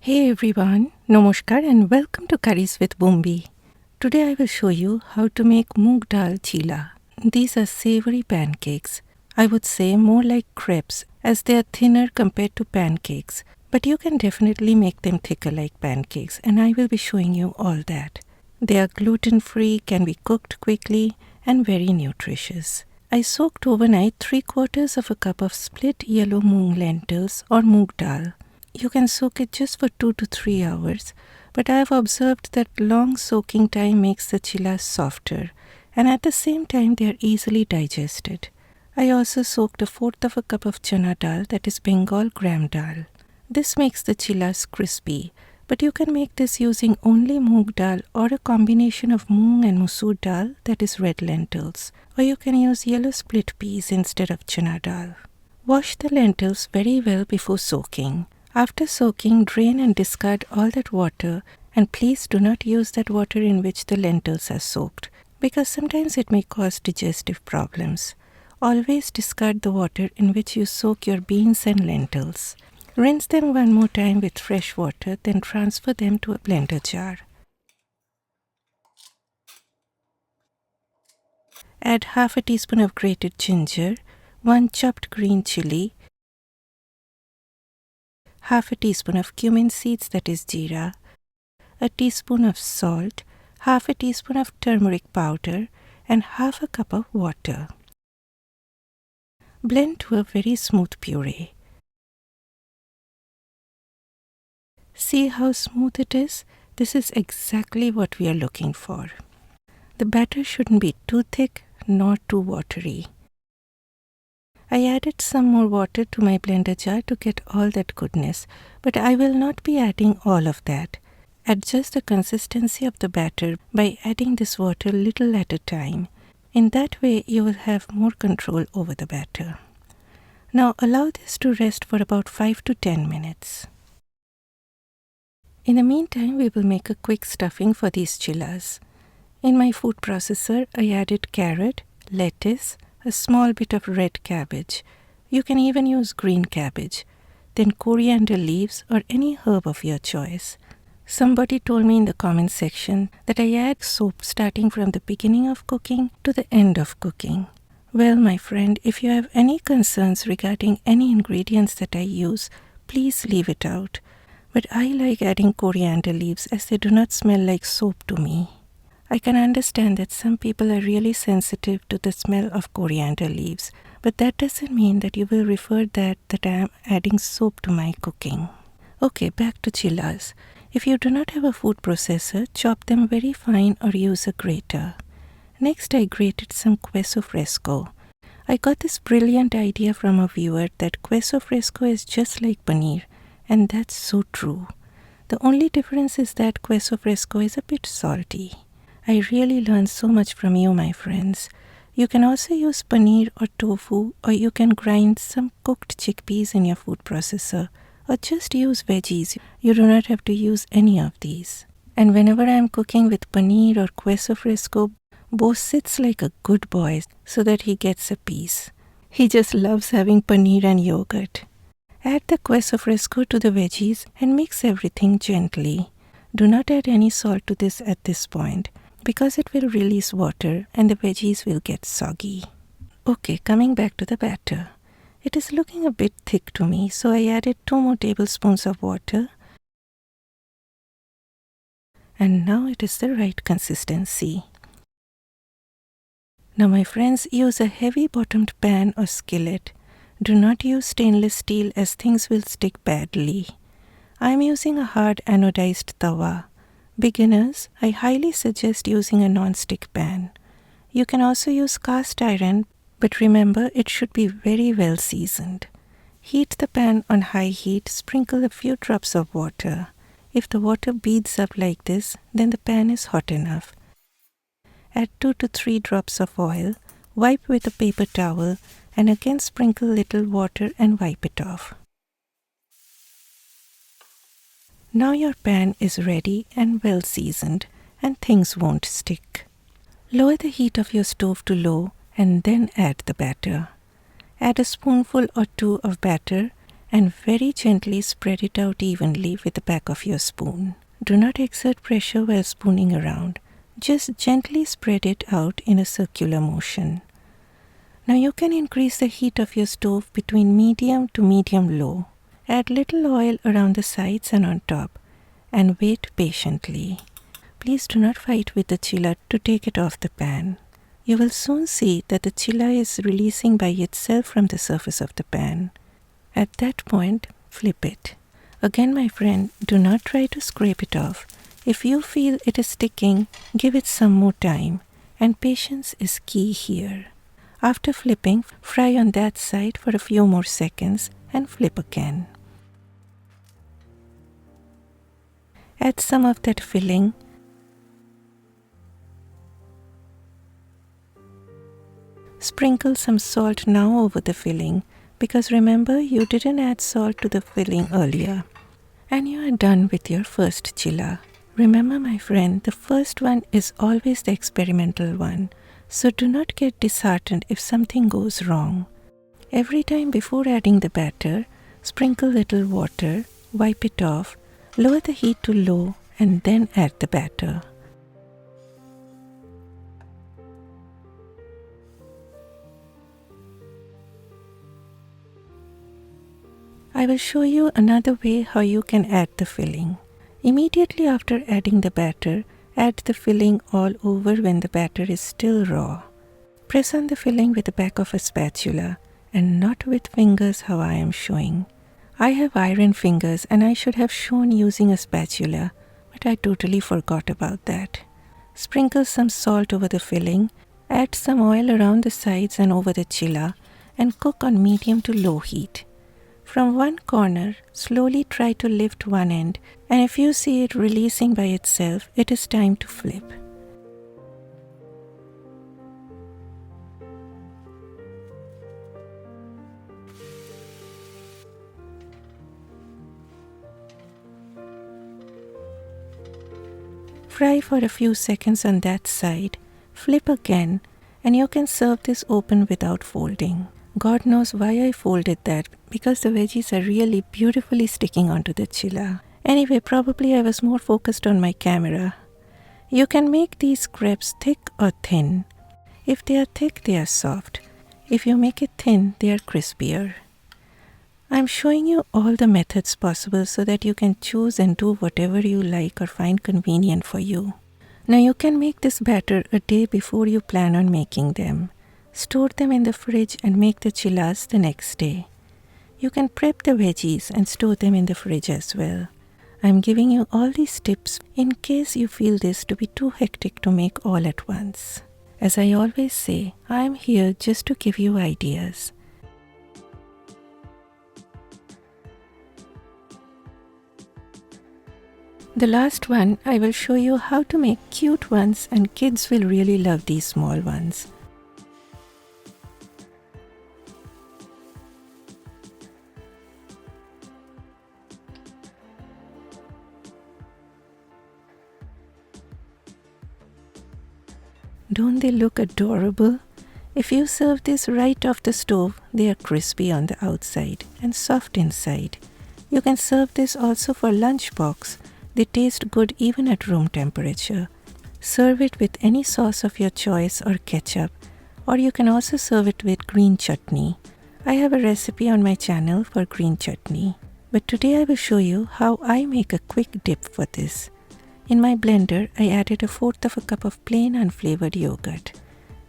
Hey everyone, Namaskar and welcome to Curries with Boombi. Today I will show you how to make Moong Dal Chilla. These are savory pancakes. I would say more like crepes as they are thinner compared to pancakes. But you can definitely make them thicker like pancakes and I will be showing you all that. They are gluten-free, can be cooked quickly and very nutritious. I soaked overnight 3/4 of a cup of split yellow moong lentils or moong dal. You can soak it just for 2 to 3 hours, but I have observed that long soaking time makes the chillas softer, and at the same time they are easily digested. I also soaked 1/4 of a cup of chana dal, that is Bengal Gram Dal. This makes the chillas crispy, but you can make this using only moong dal or a combination of moong and masoor dal, that is red lentils, or you can use yellow split peas instead of chana dal. Wash the lentils very well before soaking. After soaking, drain and discard all that water, and please do not use that water in which the lentils are soaked because sometimes it may cause digestive problems. Always discard the water in which you soak your beans and lentils. Rinse them one more time with fresh water, then transfer them to a blender jar. Add half a teaspoon of grated ginger, 1 chopped green chilli, half a teaspoon of cumin seeds, that is jeera, a teaspoon of salt, half a teaspoon of turmeric powder, and half a cup of water. Blend to a very smooth puree. See how smooth it is? This is exactly what we are looking for. The batter shouldn't be too thick nor too watery. I added some more water to my blender jar to get all that goodness, but I will not be adding all of that. Adjust the consistency of the batter by adding this water little at a time. In that way, you will have more control over the batter. Now allow this to rest for about 5 to 10 minutes. In the meantime, we will make a quick stuffing for these chillas. In my food processor, I added carrot, lettuce, a small bit of red cabbage. You can even use green cabbage. Then coriander leaves or any herb of your choice. Somebody told me in the comment section that I add soap starting from the beginning of cooking to the end of cooking. Well, my friend, if you have any concerns regarding any ingredients that I use, please leave it out. But I like adding coriander leaves as they do not smell like soap to me. I can understand that some people are really sensitive to the smell of coriander leaves, but that doesn't mean that you will refer that I am adding soap to my cooking. Okay, back to chillas. If you do not have a food processor, chop them very fine or use a grater. Next, I grated some queso fresco. I got this brilliant idea from a viewer that queso fresco is just like paneer, and that's so true. The only difference is that queso fresco is a bit salty. I really learned so much from you, my friends. You can also use paneer or tofu, or you can grind some cooked chickpeas in your food processor, or just use veggies. You do not have to use any of these. And whenever I am cooking with paneer or queso fresco, Bo sits like a good boy so that he gets a piece. He just loves having paneer and yogurt. Add the queso fresco to the veggies and mix everything gently. Do not add any salt to this at this point because it will release water and the veggies will get soggy. Okay, coming back to the batter. It is looking a bit thick to me, so I added 2 more tablespoons of water. And now it is the right consistency. Now my friends, use a heavy bottomed pan or skillet. Do not use stainless steel as things will stick badly. I am using a hard anodized tawa. Beginners, I highly suggest using a non-stick pan. You can also use cast iron, but remember it should be very well seasoned. Heat the pan on high heat, sprinkle a few drops of water. If the water beads up like this, then the pan is hot enough. Add 2 to 3 drops of oil, wipe with a paper towel, and again sprinkle little water and wipe it off. Now your pan is ready and well seasoned, and things won't stick. Lower the heat of your stove to low and then add the batter. Add a spoonful or 2 of batter and very gently spread it out evenly with the back of your spoon. Do not exert pressure while spooning around. Just gently spread it out in a circular motion. Now you can increase the heat of your stove between medium to medium-low. Add little oil around the sides and on top, and wait patiently. Please do not fight with the chilla to take it off the pan. You will soon see that the chilla is releasing by itself from the surface of the pan. At that point, flip it. Again, my friend, do not try to scrape it off. If you feel it is sticking, give it some more time, and patience is key here. After flipping, fry on that side for a few more seconds and flip again. Add some of that filling. Sprinkle some salt now over the filling, because remember, you didn't add salt to the filling earlier. And you are done with your first chilla. Remember, my friend, the first one is always the experimental one, so do not get disheartened if something goes wrong. Every time before adding the batter, sprinkle little water, wipe it off, lower the heat to low, and then add the batter. I will show you another way how you can add the filling. Immediately after adding the batter, add the filling all over when the batter is still raw. Press on the filling with the back of a spatula and not with fingers how I am showing. I have iron fingers and I should have shown using a spatula, but I totally forgot about that. Sprinkle some salt over the filling, add some oil around the sides and over the chilla, and cook on medium to low heat. From one corner, slowly try to lift one end, and if you see it releasing by itself, it is time to flip. Fry for a few seconds on that side, flip again, and you can serve this open without folding. God knows why I folded that, because the veggies are really beautifully sticking onto the chilla. Anyway, probably I was more focused on my camera. You can make these crepes thick or thin. If they are thick, they are soft. If you make it thin, they are crispier. I'm showing you all the methods possible so that you can choose and do whatever you like or find convenient for you. Now you can make this batter a day before you plan on making them. Store them in the fridge and make the chillas the next day. You can prep the veggies and store them in the fridge as well. I'm giving you all these tips in case you feel this to be too hectic to make all at once. As I always say, I'm here just to give you ideas. The last one, I will show you how to make cute ones, and kids will really love these small ones. Don't they look adorable? If you serve this right off the stove, they are crispy on the outside and soft inside. You can serve this also for lunchbox. They taste good even at room temperature. Serve it with any sauce of your choice or ketchup, or you can also serve it with green chutney. I have a recipe on my channel for green chutney, but today I will show you how I make a quick dip for this. In my blender, I added 1/4 of a cup of plain unflavored yogurt.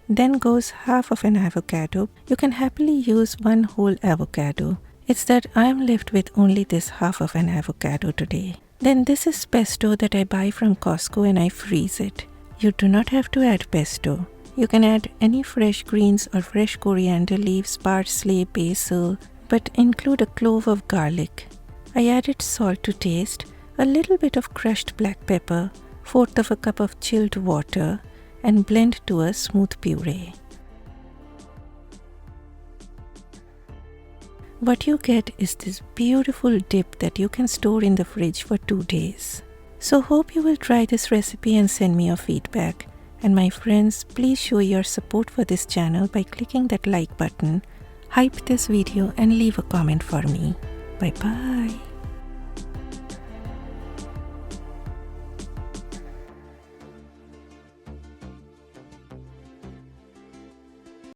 Then goes half of an avocado. You can happily use one whole avocado. It's that I am left with only this half of an avocado today. Then this is pesto that I buy from Costco and I freeze it. You do not have to add pesto. You can add any fresh greens or fresh coriander leaves, parsley, basil, but include a clove of garlic. I added salt to taste, a little bit of crushed black pepper, 1/4 of a cup of chilled water, and blend to a smooth puree. What you get is this beautiful dip that you can store in the fridge for 2 days. So hope you will try this recipe and send me your feedback. And my friends, please show your support for this channel by clicking that like button, hype this video and leave a comment for me. Bye bye.